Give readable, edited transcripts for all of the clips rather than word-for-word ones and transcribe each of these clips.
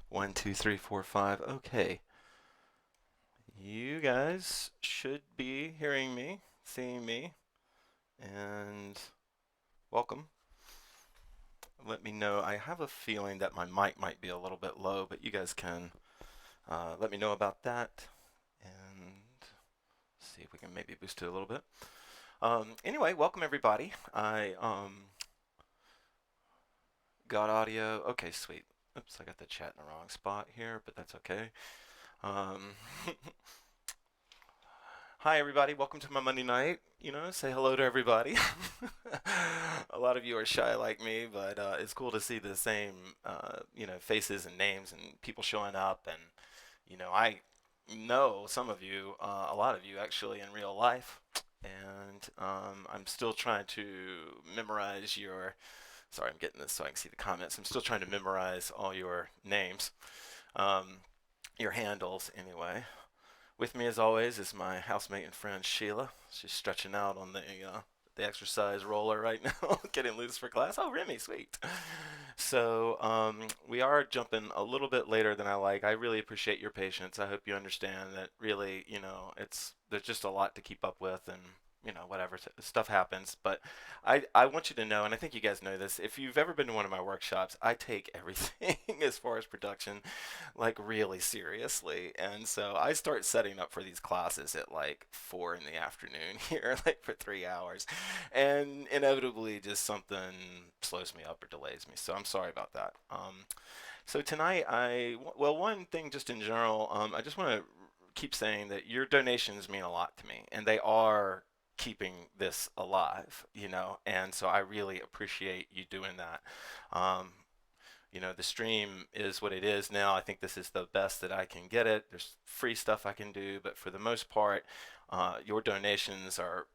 One, two, three, four, five. Okay. You guys should be hearing me, seeing me, and welcome. Let me know. I have a feeling that my mic might be a little bit low, but you guys can let me know about that and see if we can maybe boost it a little bit. Anyway, welcome everybody. I got audio. Okay, sweet. Oops, I got the chat in the wrong spot here, but that's okay. Um, Hi, everybody. Welcome to my Monday night. Say hello to everybody. A lot of you are shy like me, but it's cool to see the same, faces and names and people showing up. And, I know some of you, a lot of you actually in real life. And I'm still trying to memorize your, sorry, I'm getting this so I can see the comments. I'm still trying to memorize all your names, um, your handles anyway. With me, as always, is my housemate and friend Sheila. She's stretching out on the exercise roller right now, getting loose for class. Oh, Remy, sweet. So we are jumping a little bit later than I like. I really appreciate your patience. I hope you understand that. Really, it's there's just a lot to keep up with, and whatever stuff happens. But I want you to know, and I think you guys know this. If you've ever been to one of my workshops, I take everything as far as production like really seriously. And so I start setting up for these classes at like 4 in the afternoon here, like for 3 hours. And inevitably just something slows me up or delays me. So I'm sorry about that. So tonight well, one thing just in general, I just want to keep saying that your donations mean a lot to me and they are keeping this alive, and so I really appreciate you doing that. Um, the stream is what it is now. I think this is the best that I can get it. There's free stuff I can do, but for the most part, your donations are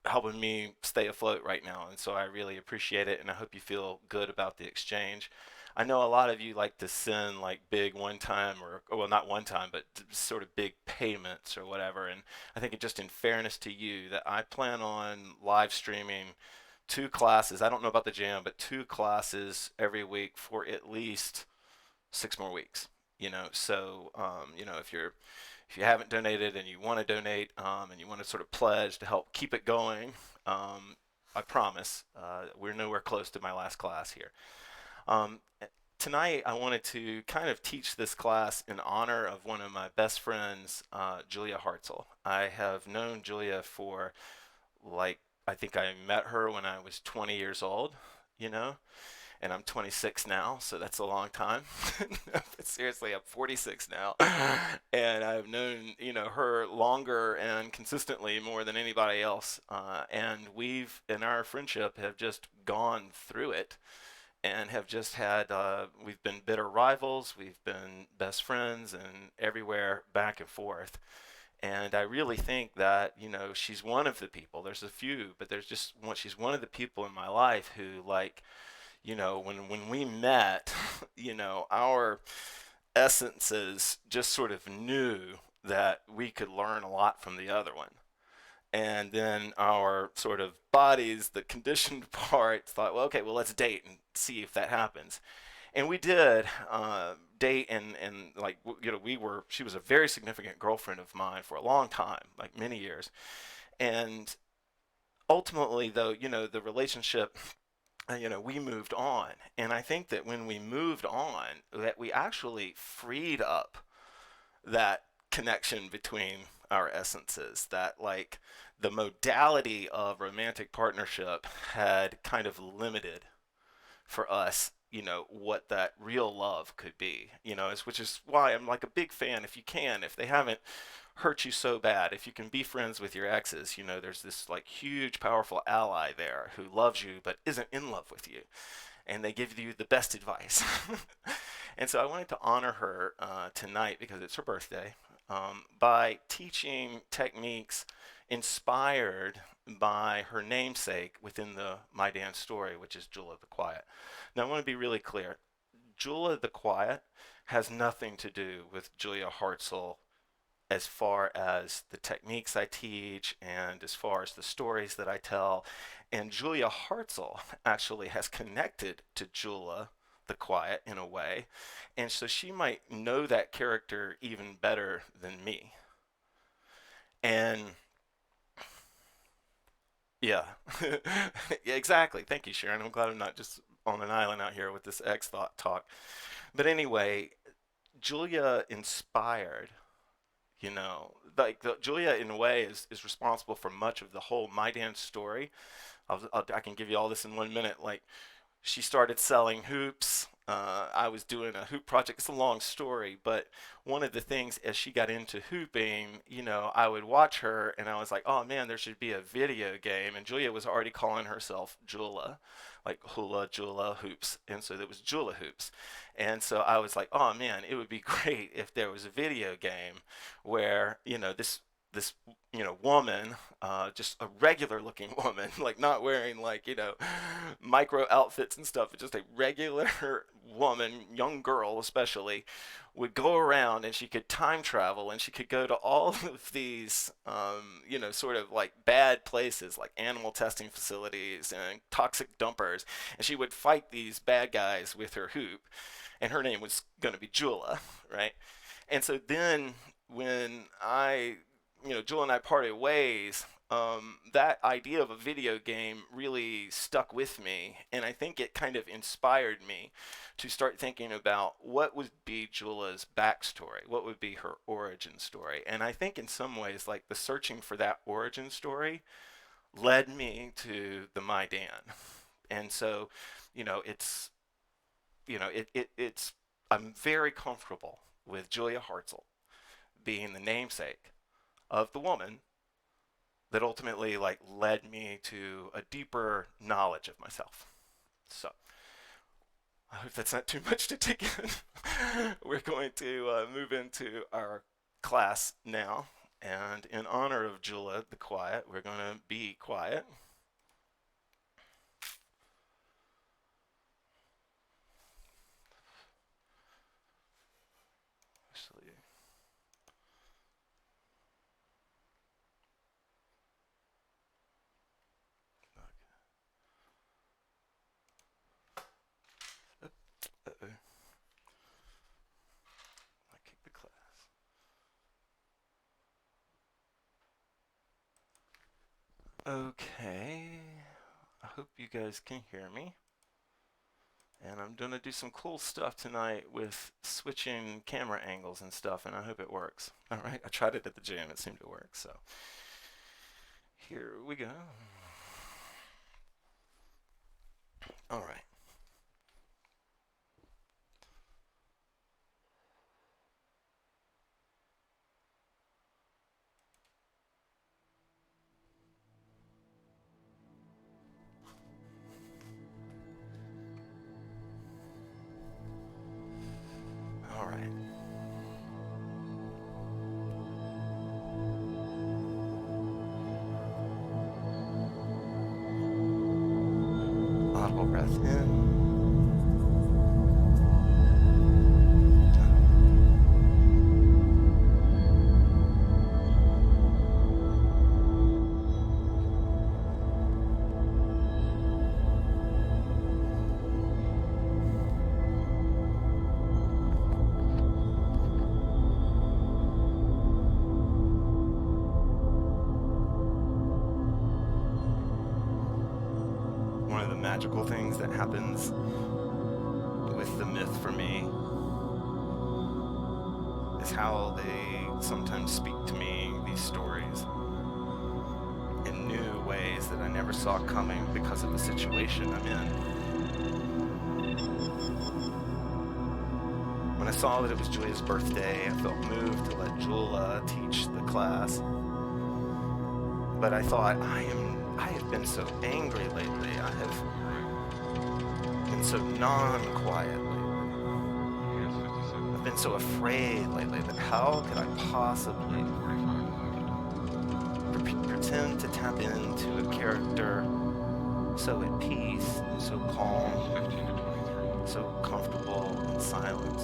helping me stay afloat right now, and so I really appreciate it, and I hope you feel good about the exchange. I know a lot of you like to send like big one time or well, not one time, but sort of big payments or whatever. And I think it just in fairness to you that I plan on live streaming 2 classes. I don't know about the jam, but 2 classes every week for at least 6 more weeks. So if you haven't donated and you want to donate and you want to sort of pledge to help keep it going, I promise we're nowhere close to my last class here. Um, Tonight, I wanted to kind of teach this class in honor of one of my best friends, Julia Hartzell. I have known Julia for like I think I met her when I was 20 years old, you know, and I'm 26 now, so that's a long time. But seriously, I'm 46 now, and I've known her longer and consistently more than anybody else. And we've in our friendship have just gone through it and have just had we've been bitter rivals, we've been best friends, and everywhere back and forth. And I really think that, she's one of the people. There's a few, but there's just one. She's one of the people in my life who, like, when we met, our essences just sort of knew that we could learn a lot from the other one. And then our sort of bodies, the conditioned part, thought, well, okay, well, let's date and see if that happens. And we did date, and like she was a very significant girlfriend of mine for a long time, like many years. And ultimately, though, the relationship, we moved on. And I think that when we moved on, that we actually freed up that connection between our essences, that like the modality of romantic partnership had kind of limited for us, what that real love could be, which is why I'm like a big fan. If you can, if they haven't hurt you so bad, if you can be friends with your exes, there's this like huge powerful ally there who loves you but isn't in love with you, and they give you the best advice. And so I wanted to honor her tonight because it's her birthday, by teaching techniques inspired by her namesake within the My Dance story, which is Julah the Quiet. Now, I want to be really clear. Julah the Quiet has nothing to do with Julia Hartzell as far as the techniques I teach and as far as the stories that I tell. And Julia Hartzell actually has connected to Julah the Quiet in a way, and so she might know that character even better than me. And yeah, yeah, exactly. Thank you, Sharon. I'm glad I'm not just on an island out here with this X thought talk. But anyway, Julia inspired, like Julia in a way is responsible for much of the whole My Dance story. I can give you all this in 1 minute. Like, she started selling hoops. I was doing a hoop project. It's a long story, but one of the things as she got into hooping, I would watch her and I was like, oh man, there should be a video game. And Julia was already calling herself Julah, like hula, Julah, hoops. And so there was Julah hoops. And so I was like, oh man, it would be great if there was a video game where, this woman, just a regular looking woman, like not wearing like micro outfits and stuff, but just a regular woman, young girl especially, would go around and she could time travel and she could go to all of these sort of like bad places like animal testing facilities and toxic dumpers, and she would fight these bad guys with her hoop, and her name was going to be Julah, right? And so then when Julia and I parted ways, that idea of a video game really stuck with me, and I think it kind of inspired me to start thinking about what would be Julah's backstory, what would be her origin story. And I think in some ways, like the searching for that origin story led me to the My Dan. And so, it's, it's, I'm very comfortable with Julia Hartzell being the namesake of the woman that ultimately like led me to a deeper knowledge of myself. So I hope that's not too much to take in. We're going to move into our class now, and in honor of Julah the Quiet, we're going to be quiet. Actually, uh-oh. I kicked the class. Okay, I hope you guys can hear me. And I'm going to do some cool stuff tonight with switching camera angles and stuff, and I hope it works. All right, I tried it at the gym. It seemed to work, so here we go. All right. All right. Audible breath in. One of the magical things that happens with the myth for me is how they sometimes speak to me, these stories, in new ways that I never saw coming because of the situation I'm in. When I saw that it was Julia's birthday, I felt moved to let Julah teach the class. But I thought, I have been so angry lately. I have been so non-quiet lately. I've been so afraid lately that how could I possibly pretend to tap into a character so at peace, so calm, so comfortable in silence.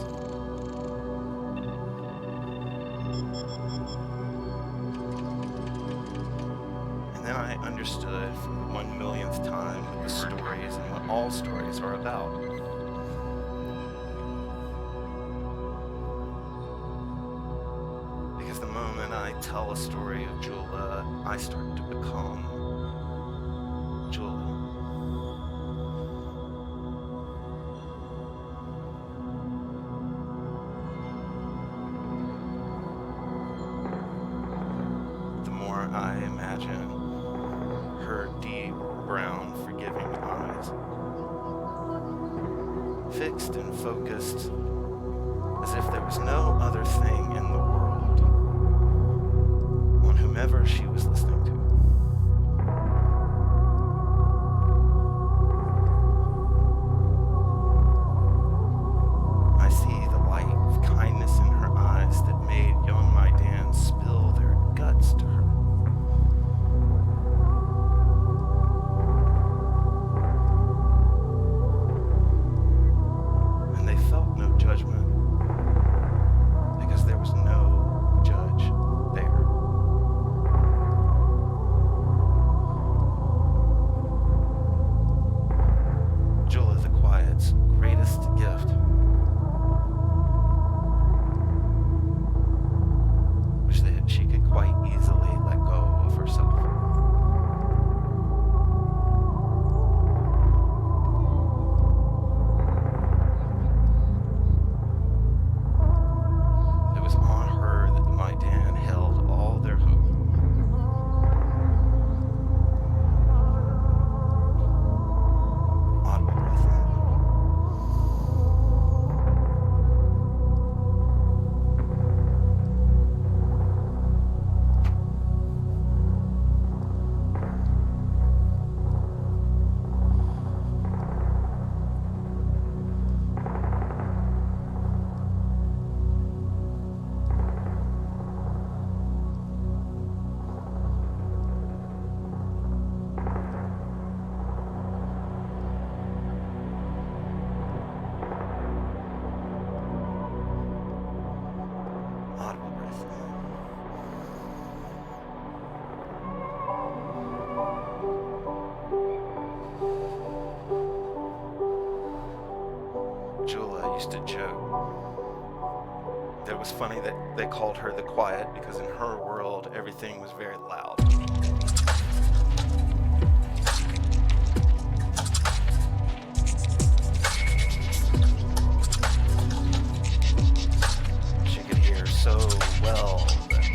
And then I understood for the 1 millionth time what the stories and what all stories are about. Because the moment I tell a story of Julah, I start to become Julah. The more I imagine her deep, brown, forgiving eyes, fixed and focused, as if there was no other thing in the world, on whomever she was listening to. I see the light of kindness in her eyes that made young my Dan spill their guts to her. And they felt no judgment, because there was no judge there. Julah the Quiet's greatest gift was that she could quite easily let go of herself. It was on her that my Dan held all their hope. Audible breath in. Audible breath in. Julah used to joke that it was funny that they called her the Quiet, because in her world everything was very loud. She could hear so well that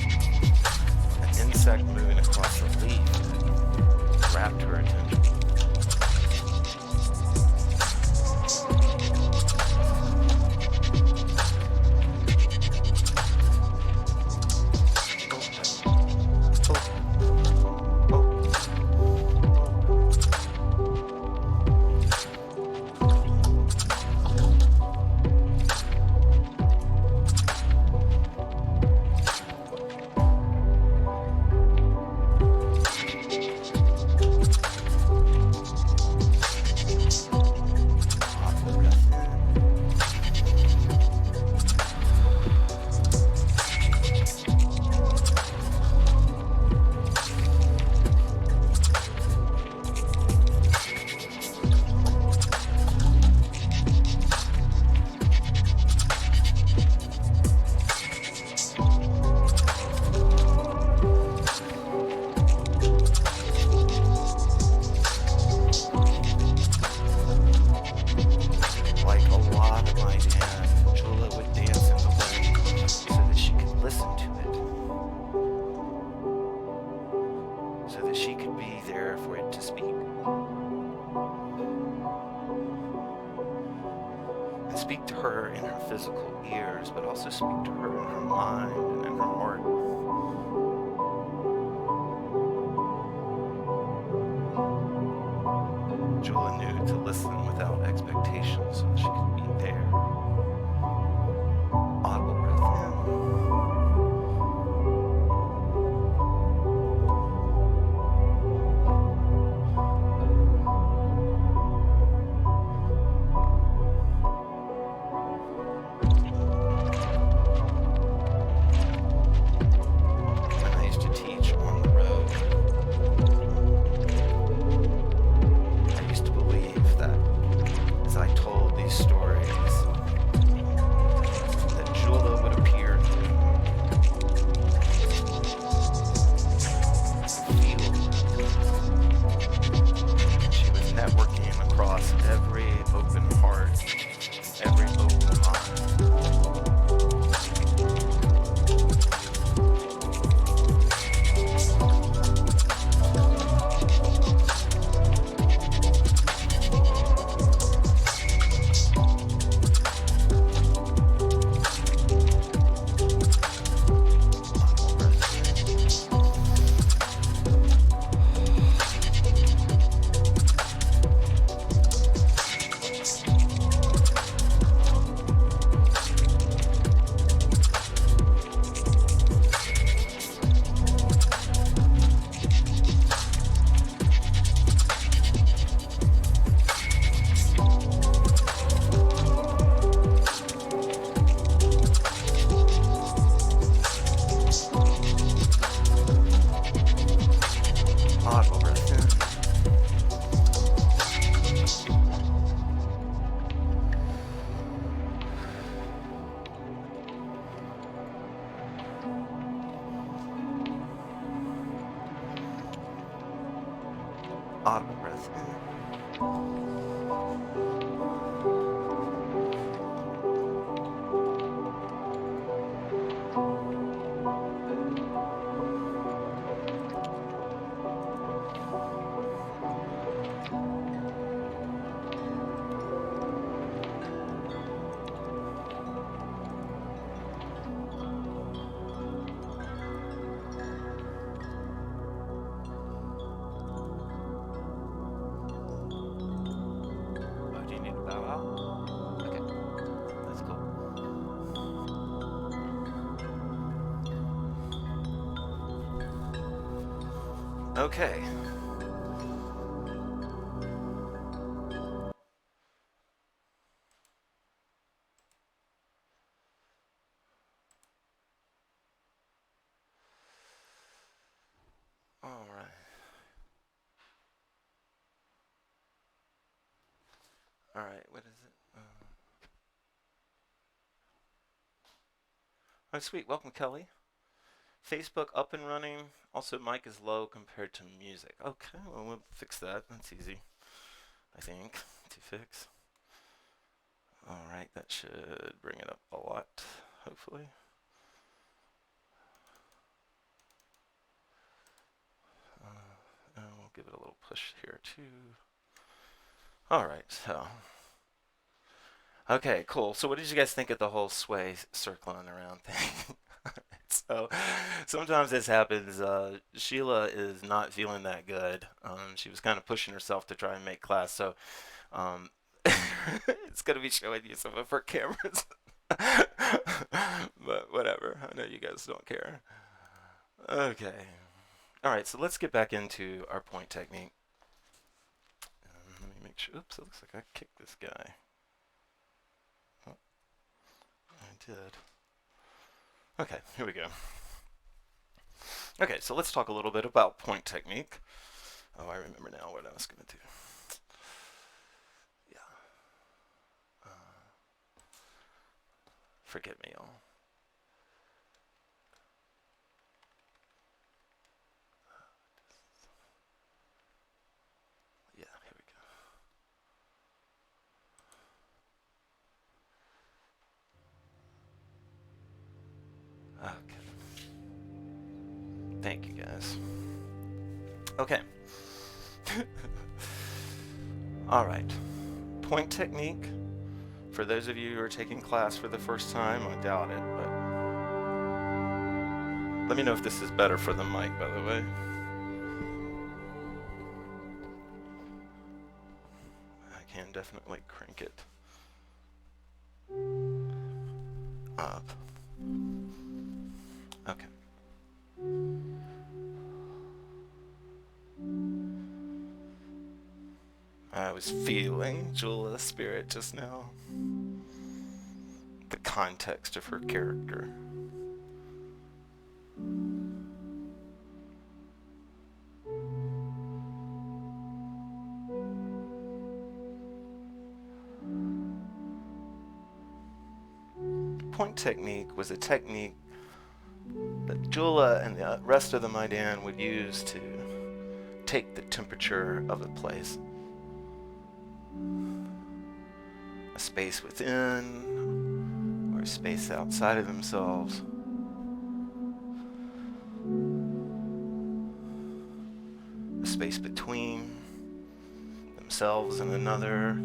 an insect moving across a leaf grabbed her attention. Like a lot of my Dan, Julah would dance in the wind so that she could listen to it, so that she could be there for it to speak. And speak to her in her physical ears, but also speak to her in her mind and in her heart. Julah knew to listen without expectations so that she could be there. Audible breath in. When I used to teach on the road, I used to believe that as I told these Audible breath in. Oh, do you need to bow out? Okay, that's cool. Okay. All right. All right. What is it? Oh, sweet. Welcome, Kelly. Facebook up and running. Also, mic is low compared to music. Okay, well, we'll fix that. That's easy, I think, to fix. All right, that should bring it up a lot, hopefully. And we'll give it a little push here, too. All right, so. Okay, cool. So what did you guys think of the whole sway circling around thing? So sometimes this happens. Sheila is not feeling that good. She was kind of pushing herself to try and make class, so um, it's gonna be showing you some of her cameras. But whatever. I know you guys don't care. Okay. All right. So let's get back into our point technique. Let me make sure. Oops. It looks like I kicked this guy. Oh, I did. Okay. Here we go. Okay, so let's talk a little bit about point technique. Oh, I remember now what I was going to do. Yeah. Forgive me, y'all. Yeah, here we go. Okay. Thank you, guys. Okay. All right. Point technique. For those of you who are taking class for the first time, I doubt it, but let me know if this is better for the mic, by the way. I can definitely crank it up. Okay. I was feeling Julah's spirit just now. The context of her character. Point technique was a technique that Julah and the rest of the Maidan would use to take the temperature of a place. A space within or a space outside of themselves. A space between themselves and another.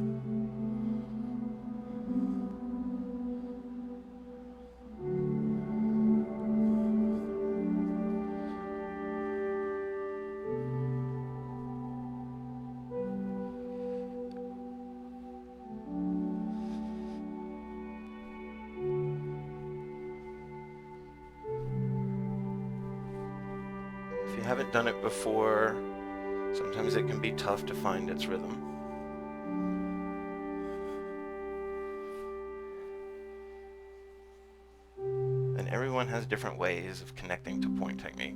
If you haven't done it before, sometimes it can be tough to find its rhythm. And everyone has different ways of connecting to point technique.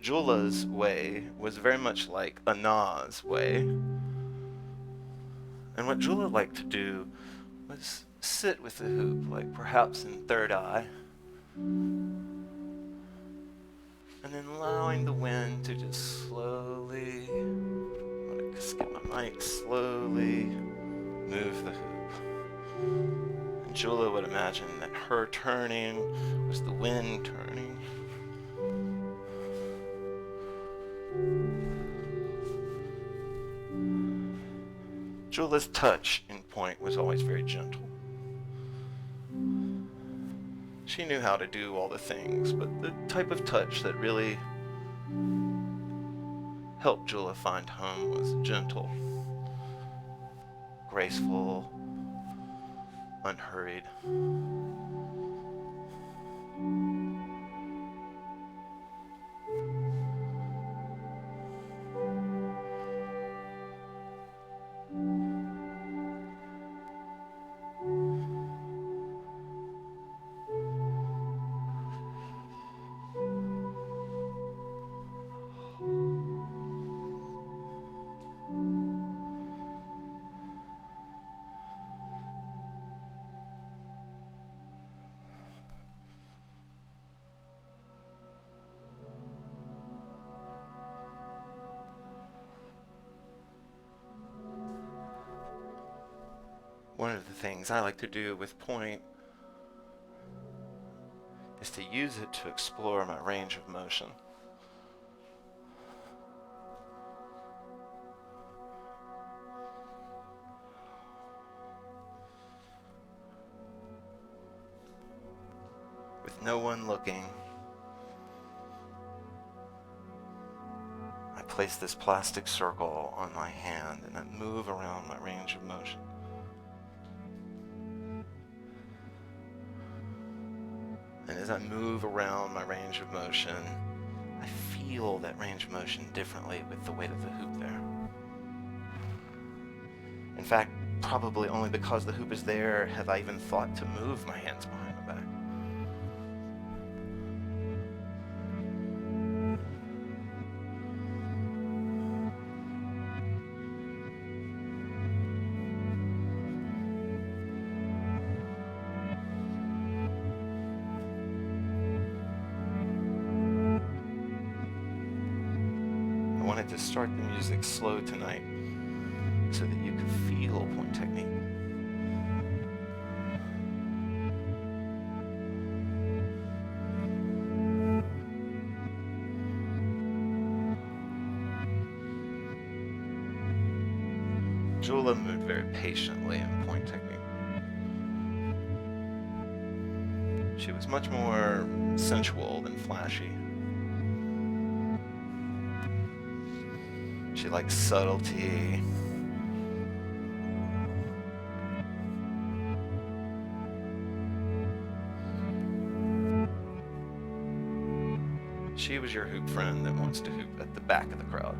Julah's way was very much like Anah's way. And what Julah liked to do was sit with the hoop, like perhaps in third eye. And then allowing the wind to just slowly, I'm going to skip my mic, slowly move the hoop. And Julah would imagine that her turning was the wind turning. Julah's touch in point was always very gentle. She knew how to do all the things, but the type of touch that really helped Julah find home was gentle, graceful, unhurried. One of the things I like to do with point is to use it to explore my range of motion. With no one looking, I place this plastic circle on my hand and I move around my range of motion. And as I move around my range of motion, I feel that range of motion differently with the weight of the hoop there. In fact, probably only because the hoop is there have I even thought to move my hands behind my back. I wanted to start the music slow tonight so that you could feel point technique. Julah moved very patiently in point technique. She was much more sensual than flashy. She liked subtlety. She was your hoop friend that wants to hoop at the back of the crowd.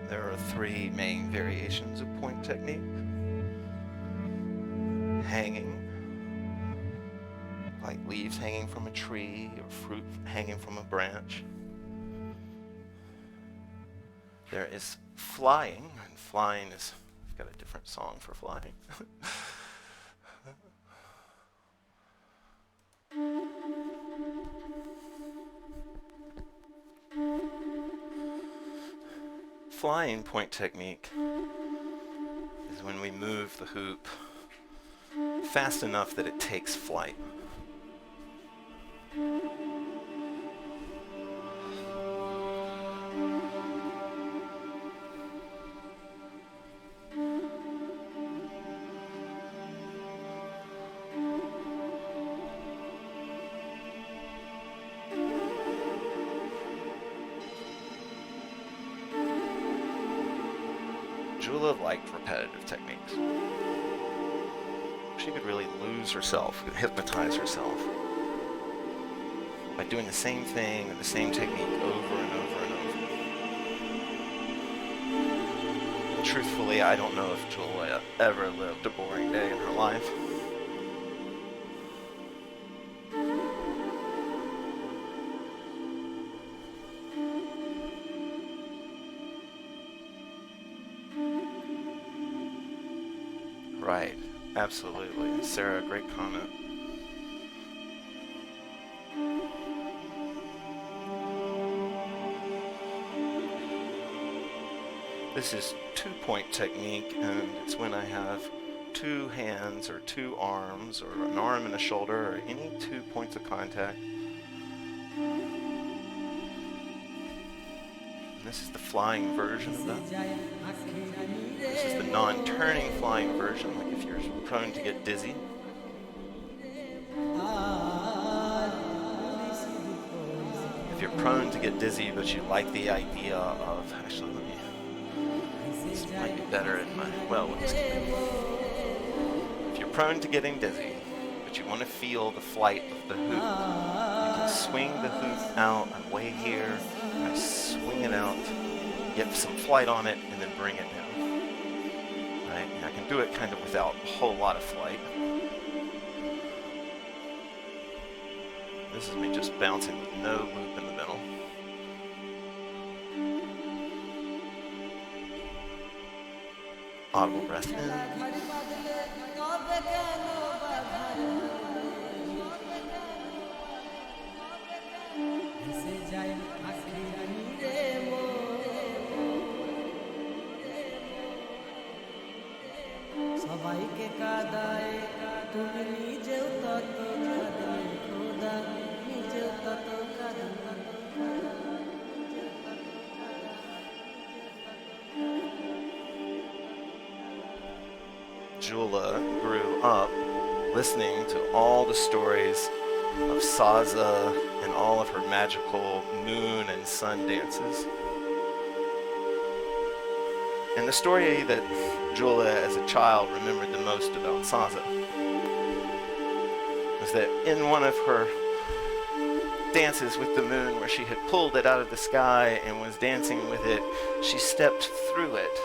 There are three main variations of point technique. Hanging, like leaves hanging from a tree or fruit hanging from a branch. There is flying, and flying is, I've got a different song for flying. Flying point technique is when we move the hoop fast enough that it takes flight. Julah liked repetitive techniques. She could really lose herself, hypnotize herself by doing the same thing or the same technique over and over and over. truthfully, I don't know if Julia ever lived a boring day in her life. Right, absolutely. Sarah, great comment. This is two-point technique, and it's when I have two hands or two arms or an arm and a shoulder or any 2 points of contact. And this is the flying version of that. This is the non-turning flying version, like if you're prone to get dizzy. If you're prone to get dizzy, but you like the idea of, actually, this might be better in my, well, let's if you're prone to getting dizzy, but you want to feel the flight of the hoop, you can swing the hoop out. I'm way here, I swing it out, get some flight on it, and then bring it down. Right? And I can do it kind of without a whole lot of flight. This is me just bouncing with no loop in the middle. Audible breath in. Julah grew up listening to all the stories of Saza and all of her magical moon and sun dances. And the story that Julah as a child remembered the most about Saza was that in one of her dances with the moon, where she had pulled it out of the sky and was dancing with it, she stepped through it.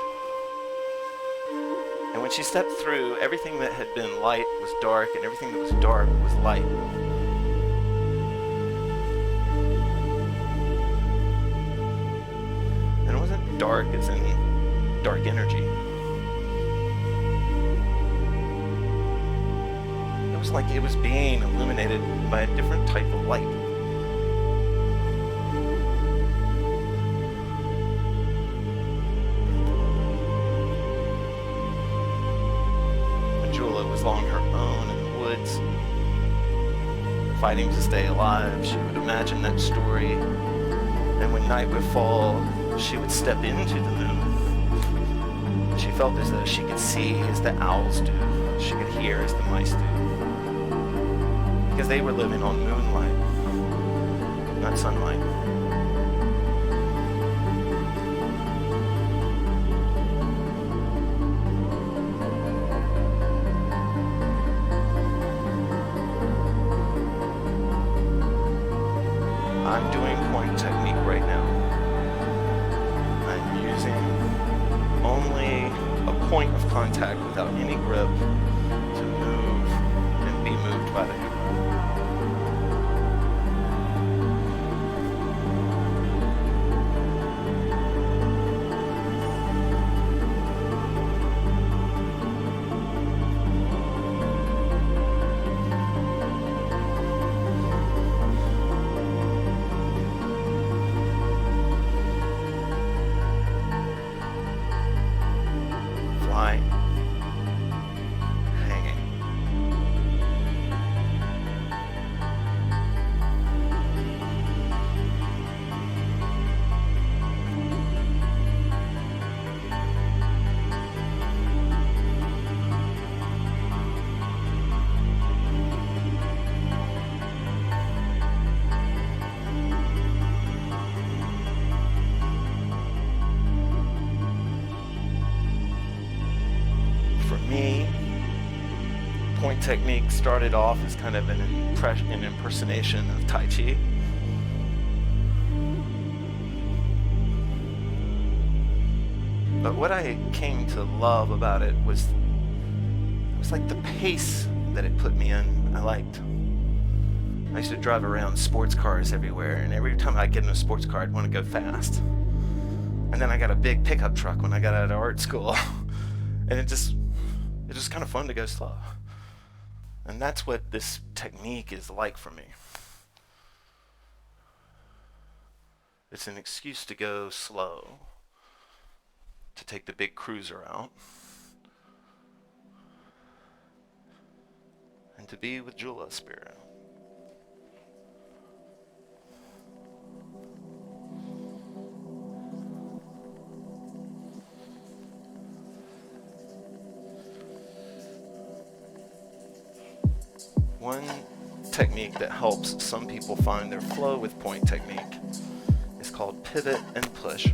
And when she stepped through, everything that had been light was dark, and everything that was dark was light. And it wasn't dark as in dark energy. It was like it was being illuminated by a different type of light. On her own in the woods, fighting to stay alive, she would imagine that story, and when night would fall, she would step into the moon. She felt as though she could see as the owls do, she could hear as the mice do, because they were living on moonlight, not sunlight. I'm doing point technique right now. I'm using only a point of contact without any grip to move and be moved by the hoop. Hanging. For me, point technique started off as kind of an impersonation of Tai Chi. But what I came to love about it was like the pace that it put me in. I liked. I used to drive around sports cars everywhere, and every time I get in a sports car, I'd want to go fast. And then I got a big pickup truck when I got out of art school, and it's just kind of fun to go slow. And that's what this technique is like for me. It's an excuse to go slow, to take the big cruiser out, and to be with Julah spirit. One technique that helps some people find their flow with point technique is called pivot and push.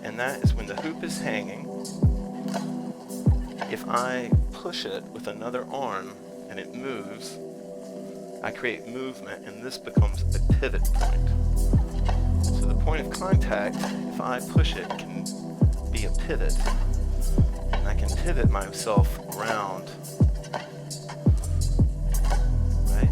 And that is when the hoop is hanging, if I push it with another arm and it moves, I create movement, and this becomes a pivot point. So the point of contact, if I push it, can be a pivot. And I can pivot myself around, right?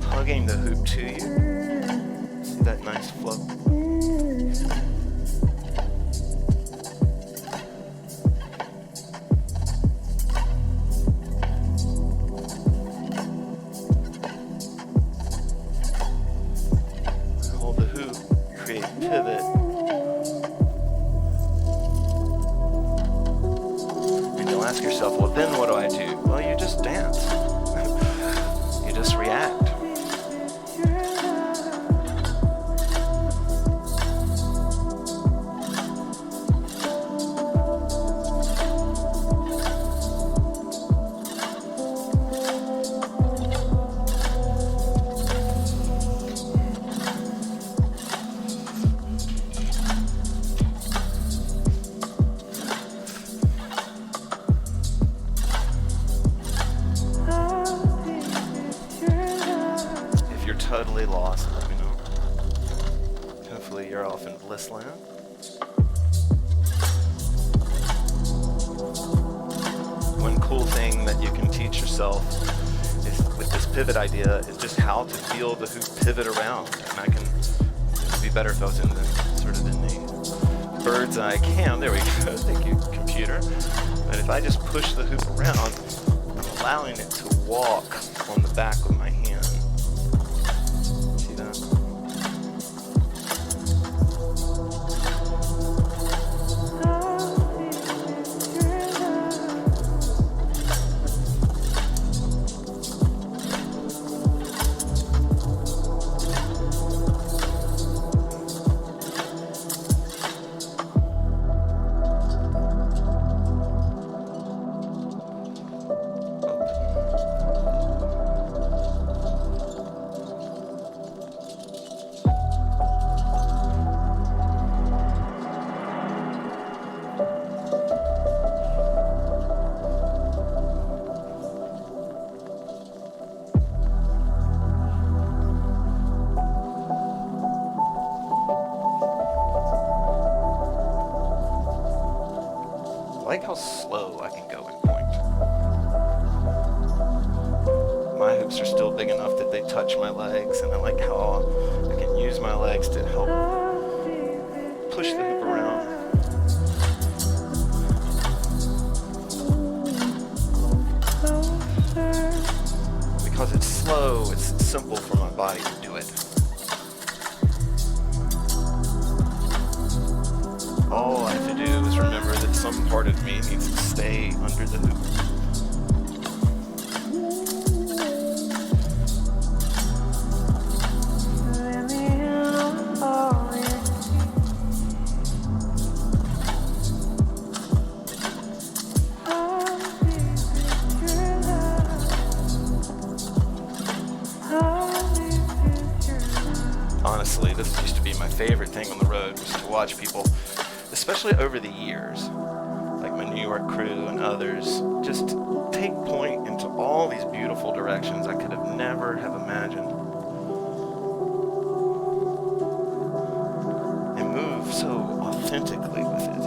Hugging the hoop to you. See that nice flow? Hold the hoop, create pivot. And you'll ask yourself, well, then what do I do? Well, you just dance. You just react. Totally lost, let me know. Hopefully you're off in bliss land. One cool thing that you can teach yourself is, with this pivot idea, is just how to feel the hoop pivot around. And it'd be better if I was in the sort of in the bird's eye cam. There we go. Thank you, computer. But if I just push the hoop around, I'm allowing it to walk on the back of my hand. I like how slow I can go in point. My hoops are still big enough that they touch my legs, and I like how I can use my legs to help push the hoop around. Because it's slow, it's simple for my body to do it. All I have to do is remember that some part of me needs to stay under the hoop. Honestly, this used to be my favorite thing on the road, was to watch people. especially over the years, like my New York crew and others, just take point into all these beautiful directions I could have never have imagined. And move so authentically with it.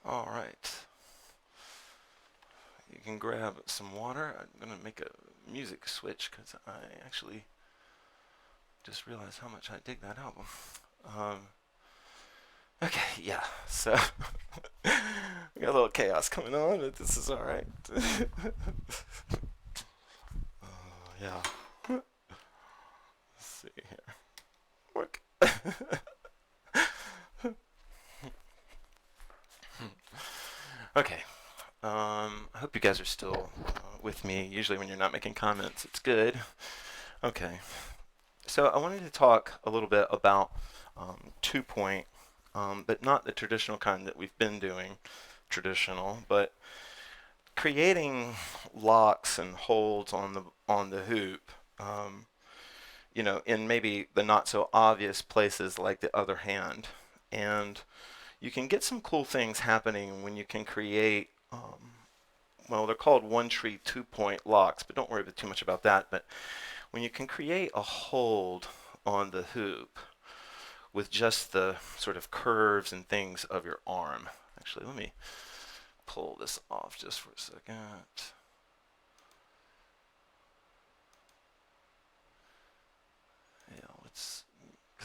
All right. You can grab some water. I'm going to make a music switch because I actually just realized how much I dig that album. Okay, yeah, so we got a little chaos coming on, but this is all right. Yeah. Let's see here. Work. Okay. I hope you guys are still with me. Usually when you're not making comments, it's good. Okay. So I wanted to talk a little bit about 2-point, but not the traditional kind that we've been doing, but creating locks and holds on the hoop, in maybe the not so obvious places like the other hand. And you can get some cool things happening when you can create, they're called one tree 2-point locks, but don't worry too much about that. But when you can create a hold on the hoop with just the sort of curves and things of your arm. Actually, let me pull this off just for a second. Yeah, because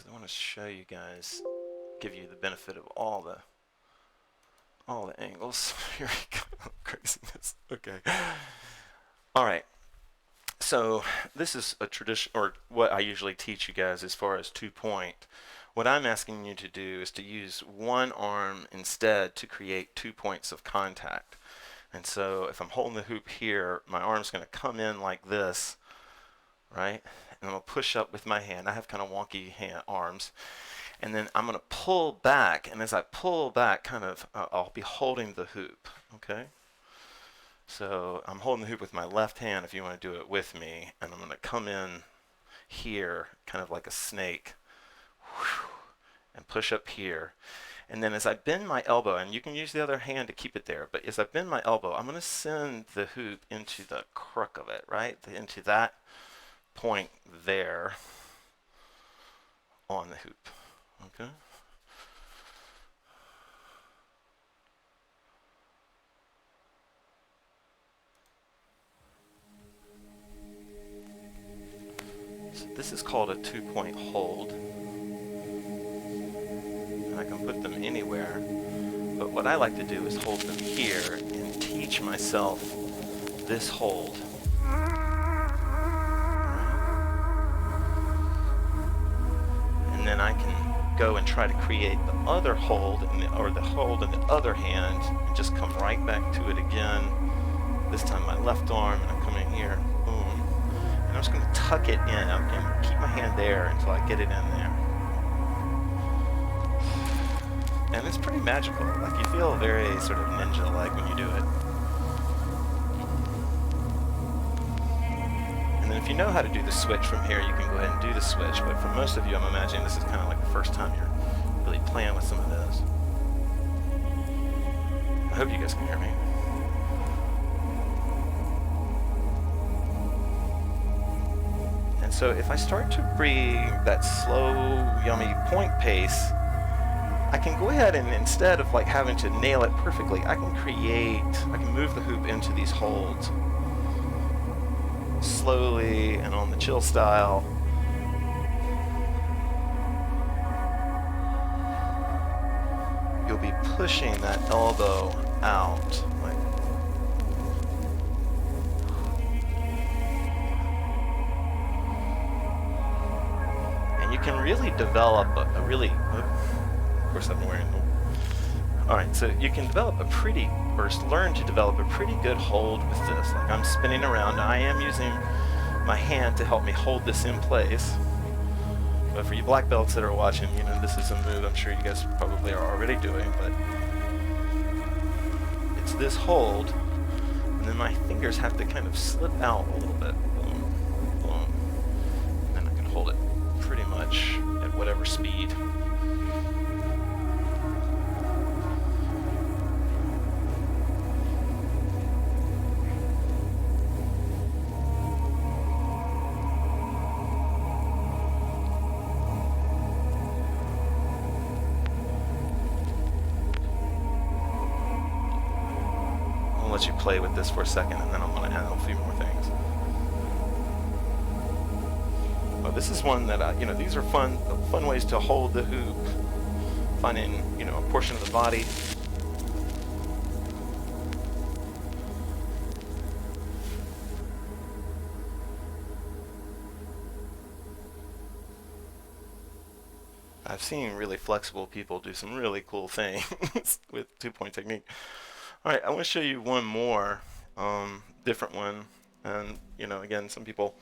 I want to show you guys, give you the benefit of all the angles. Here we go. Craziness. Okay. All right. So this is a tradition, or what I usually teach you guys as far as 2-point. What I'm asking you to do is to use one arm instead to create 2 points of contact. And so if I'm holding the hoop here, my arm's going to come in like this, right? And I'm going to push up with my hand. I have kind of wonky arms. And then I'm going to pull back. And as I pull back, I'll be holding the hoop, okay? So I'm holding the hoop with my left hand if you want to do it with me. And I'm going to come in here, kind of like a snake, and push up here. And then as I bend my elbow, and you can use the other hand to keep it there, but as I bend my elbow, I'm going to send the hoop into the crook of it, right? Into that point there on the hoop, okay? So this is called a 2-point hold. And I can put them anywhere. But what I like to do is hold them here and teach myself this hold. And then I can go and try to create the other hold, or the hold in the other hand, and just come right back to it again. This time my left arm, and I'm coming here, boom. And I'm just going to tuck it in and keep my hand there until I get it in there. And it's pretty magical. Like, you feel very sort of ninja-like when you do it. And then if you know how to do the switch from here, you can go ahead and do the switch. But for most of you, I'm imagining this is kind of like the first time you're really playing with some of this. I hope you guys can hear me. And so if I start to bring that slow, yummy point pace, I can go ahead and instead of like having to nail it perfectly, I can move the hoop into these holds slowly and on the chill style. You'll be pushing that elbow out. And you can really develop a really, of course I'm wearing, all right, so you can develop learn to develop a pretty good hold with this. Like I'm spinning around, I am using my hand to help me hold this in place. But for you black belts that are watching, this is a move I'm sure you guys probably are already doing, but it's this hold, and then my fingers have to kind of slip out a little bit. Boom, boom. And then I can hold it pretty much at whatever speed. Let you play with this for a second, and then I'm going to add a few more things. Well, this is one that these are fun ways to hold the hoop, finding a portion of the body. I've seen really flexible people do some really cool things with two-point technique. All right, I want to show you one more different one, and again, some people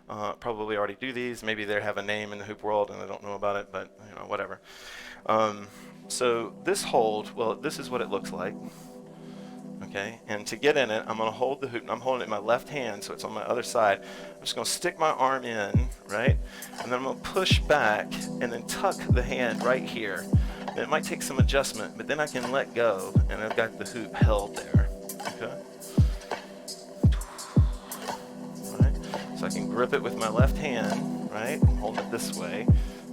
probably already do these. Maybe they have a name in the hoop world and I don't know about it, but whatever. So this hold, well, this is what it looks like. Okay, and to get in it, I'm going to hold the hoop, and I'm holding it in my left hand, so it's on my other side. I'm just going to stick my arm in, right, and then I'm going to push back and then tuck the hand right here. And it might take some adjustment, but then I can let go, and I've got the hoop held there. Okay. All right. So I can grip it with my left hand, right, and hold it this way.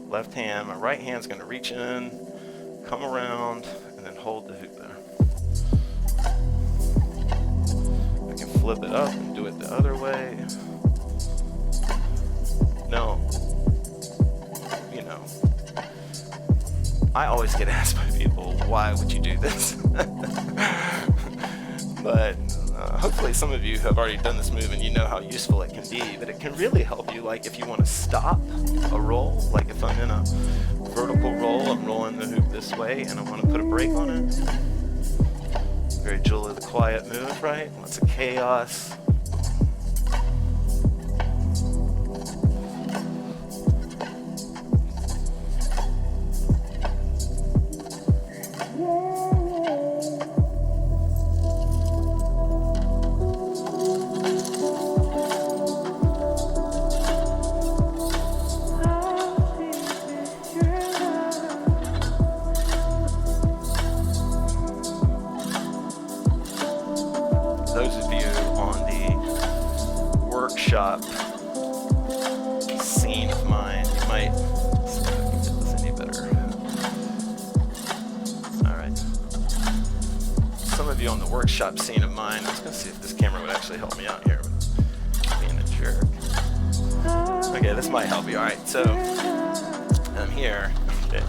Left hand, my right hand's going to reach in, come around, and then hold the hoop there. I can flip it up and do it the other way. Now, I always get asked by people, why would you do this? But hopefully some of you have already done this move and you know how useful it can be, but it can really help you, like if you want to stop a roll, like if I'm in a vertical roll, I'm rolling the hoop this way and I want to put a break on it. Very Julah the quiet move, right? Lots of chaos. Those of you on the workshop scene of mine, you might see if I can get this any better. All right. Some of you on the workshop scene of mine, I was going to see if this camera would actually help me out here. Being a jerk. Okay, this might help you. All right, so I'm here. Okay.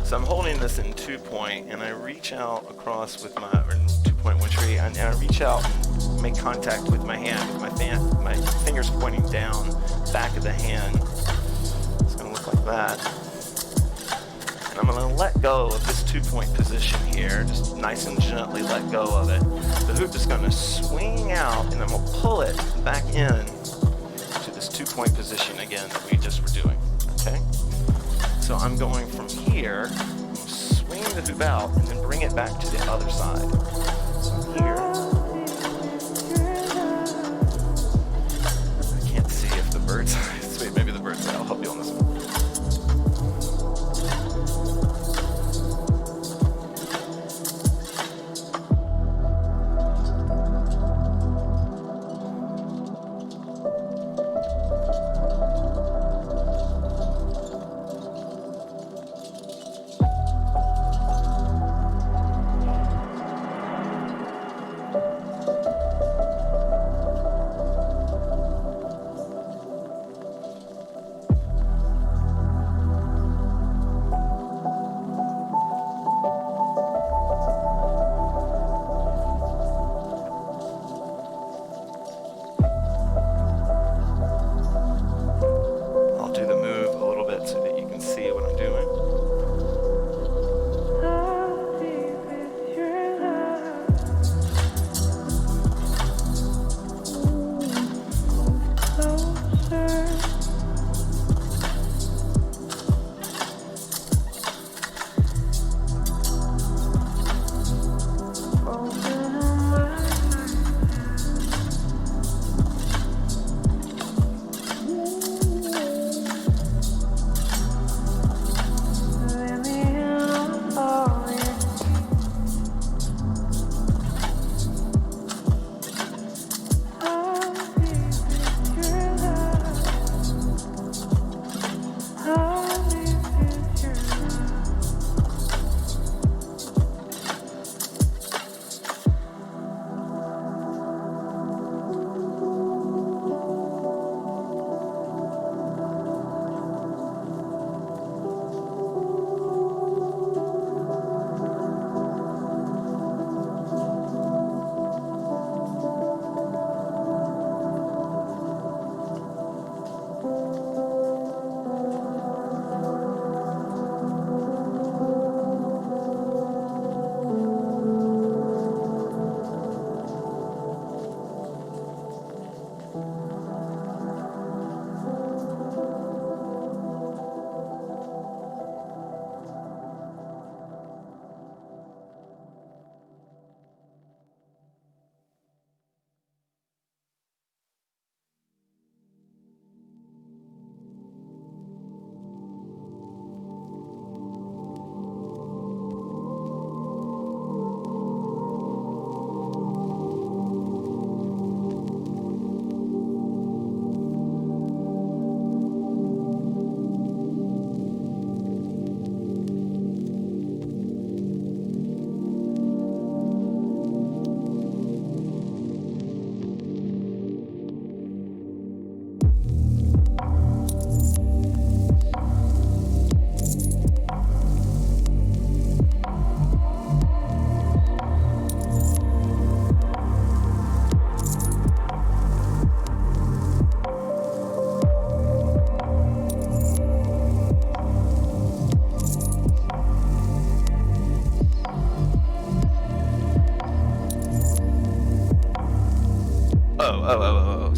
So I'm holding this in 2-point, and I reach out across with my 2-point one tree, and I reach out and make contact with my hand, with my fingers pointing down, back of the hand. It's going to look like that. And I'm going to let go of this 2-point position here, just nice and gently let go of it. The hoop is going to swing out, and I'm going to pull it back in to this 2-point position again that we just were doing. Okay? So I'm going from here, swing the hoop out, and then bring it back to the other side. So here, I can't see if the bird's wait, maybe the bird's I'll help you on this one.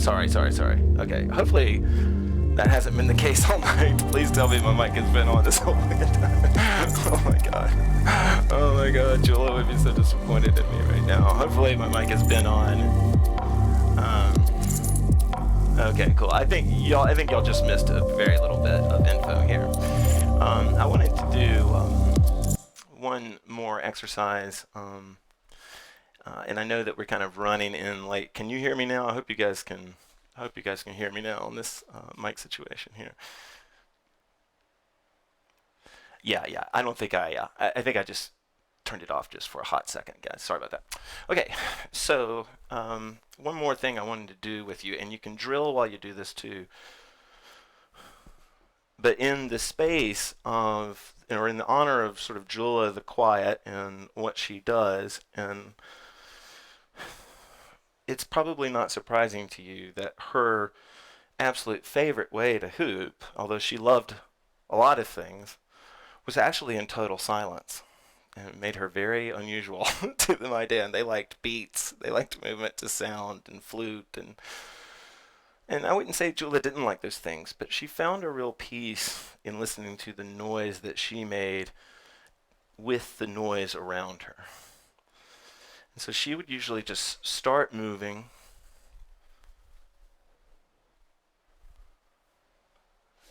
sorry. Okay, hopefully that hasn't been the case all night. Please tell me my mic has been on this whole fucking time. Oh my god. Oh my god, Julah would be so disappointed in me right now. Hopefully my mic has been on. Okay, cool. I think y'all just missed a very little bit of info here. I wanted to do one more exercise. And I know that we're kind of running in late. Can you hear me now? I hope you guys can hear me now on this mic situation here. Yeah. I don't think I think I just turned it off just for a hot second, guys. Sorry about that. Okay, so one more thing I wanted to do with you, and you can drill while you do this too. But in the space of, or in the honor of sort of Julah the Quiet and what she does, and it's probably not surprising to you that her absolute favorite way to hoop, although she loved a lot of things, was actually in total silence. And it made her very unusual to them idea. And they liked beats, they liked movement to sound and flute, and I wouldn't say Julah didn't like those things, but she found a real peace in listening to the noise that she made with the noise around her. And so she would usually just start moving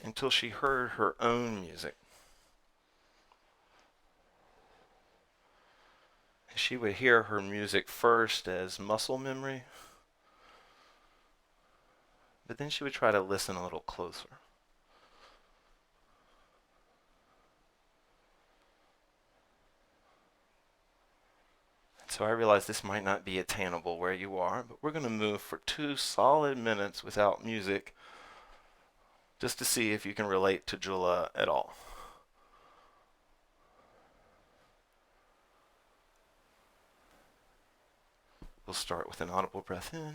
until she heard her own music. She would hear her music first as muscle memory, but then she would try to listen a little closer. So I realize this might not be attainable where you are, but we're going to move for 2 solid minutes without music just to see if you can relate to Julah at all. We'll start with an audible breath in.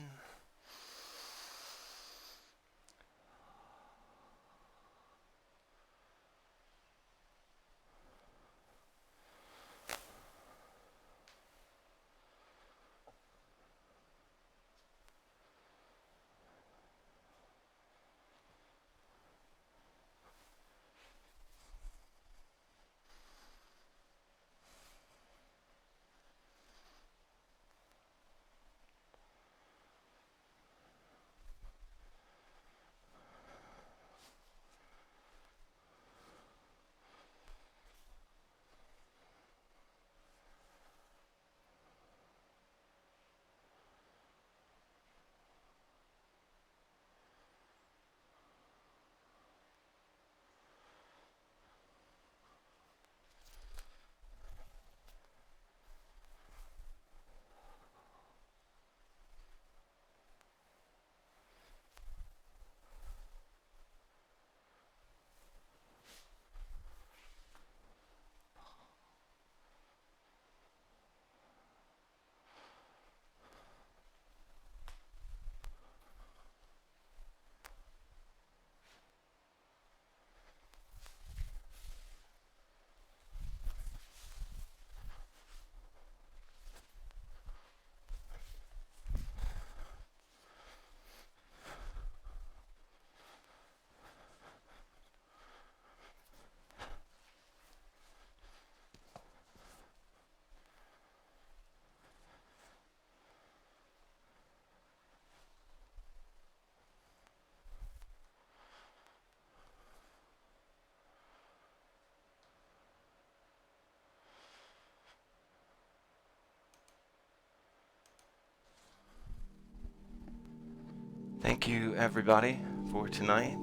Thank you, everybody, for tonight.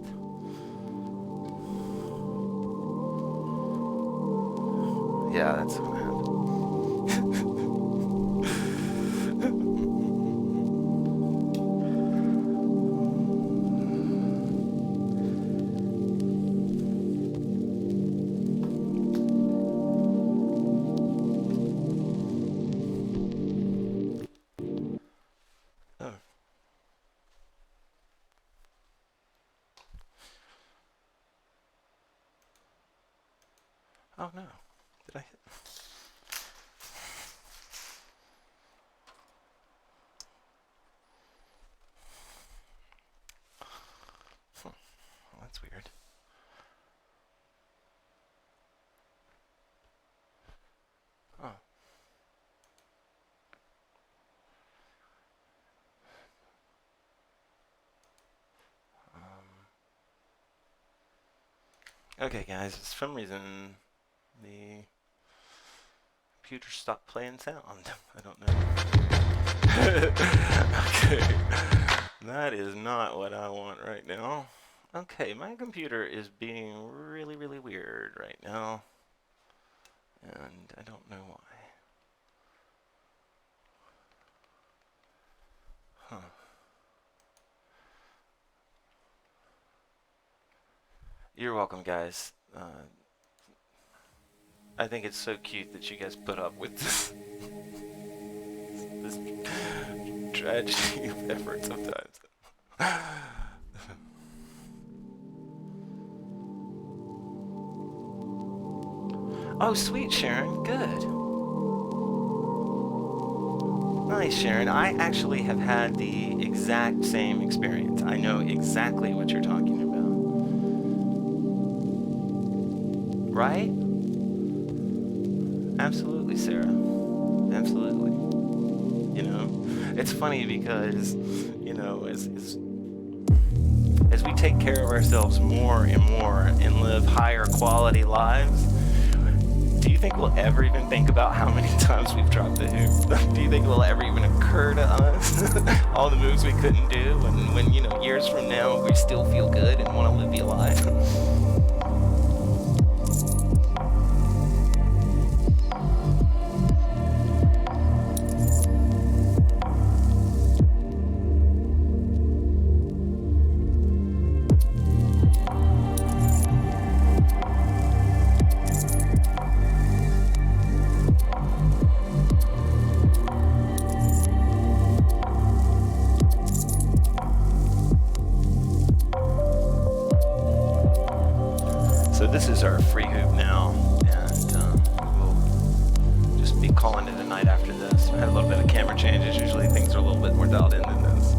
Yeah, that's what happened. Oh. Oh no. Did I hit? Okay, guys, for some reason the computer stopped playing sound. I don't know. Okay, that is not what I want right now. Okay, my computer is being really, really weird right now, and I don't know why. Huh. You're welcome, guys. I think it's so cute that you guys put up with this tragedy of effort sometimes. Oh, sweet, Sharon. Good. Nice, Sharon. I actually have had the exact same experience. I know exactly what you're talking about. Right? Absolutely, Sarah. Absolutely. You know, it's funny because, as we take care of ourselves more and more and live higher quality lives, do you think we'll ever even think about how many times we've dropped the hoop? Do you think it will ever even occur to us all the moves we couldn't do, and when years from now we still feel good and want to be alive? So this is our free hoop now, and we'll just be calling it a night after this. I had a little bit of camera changes. Usually things are a little bit more dialed in than this.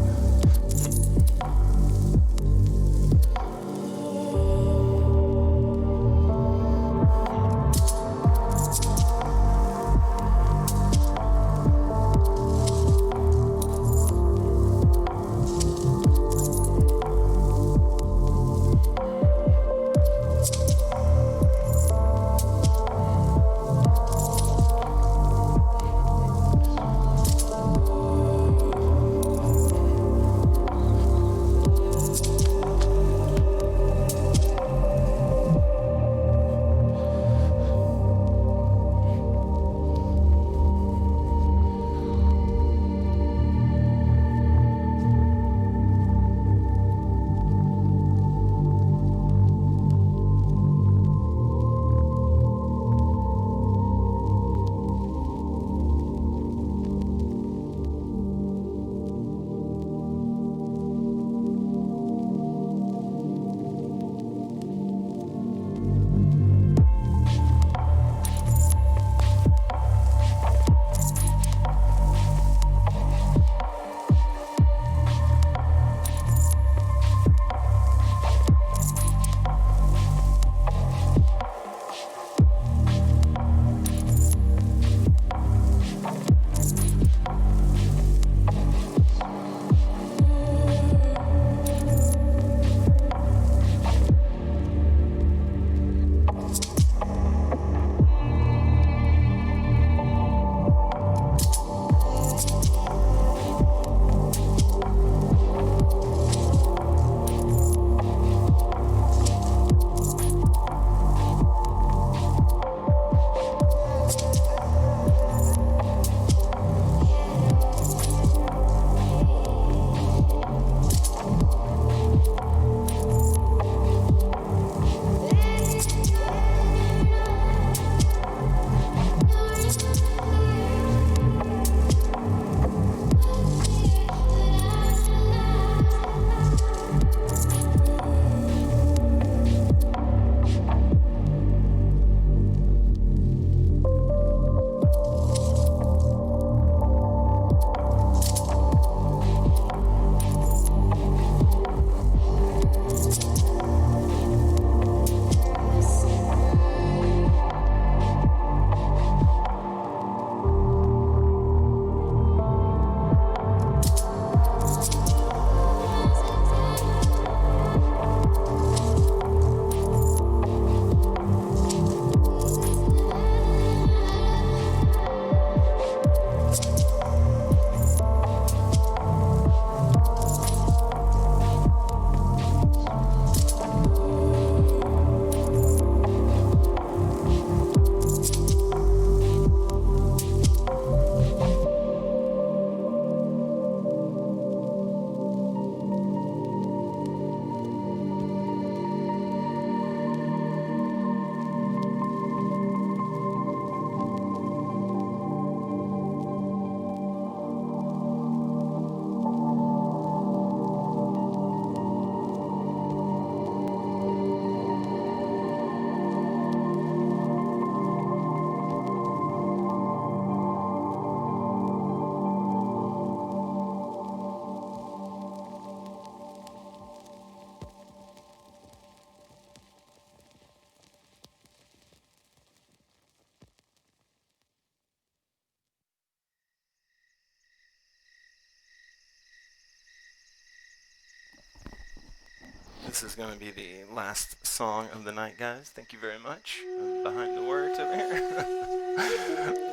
this is going to be the last song of the night, guys. Thank you very much. I'm behind the words over here.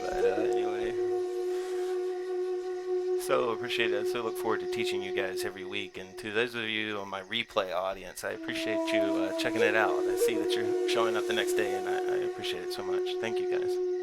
But anyway, so appreciate it. So look forward to teaching you guys every week. And to those of you on my replay audience, I appreciate you checking it out. I see that you're showing up the next day, and I appreciate it so much. Thank you, guys.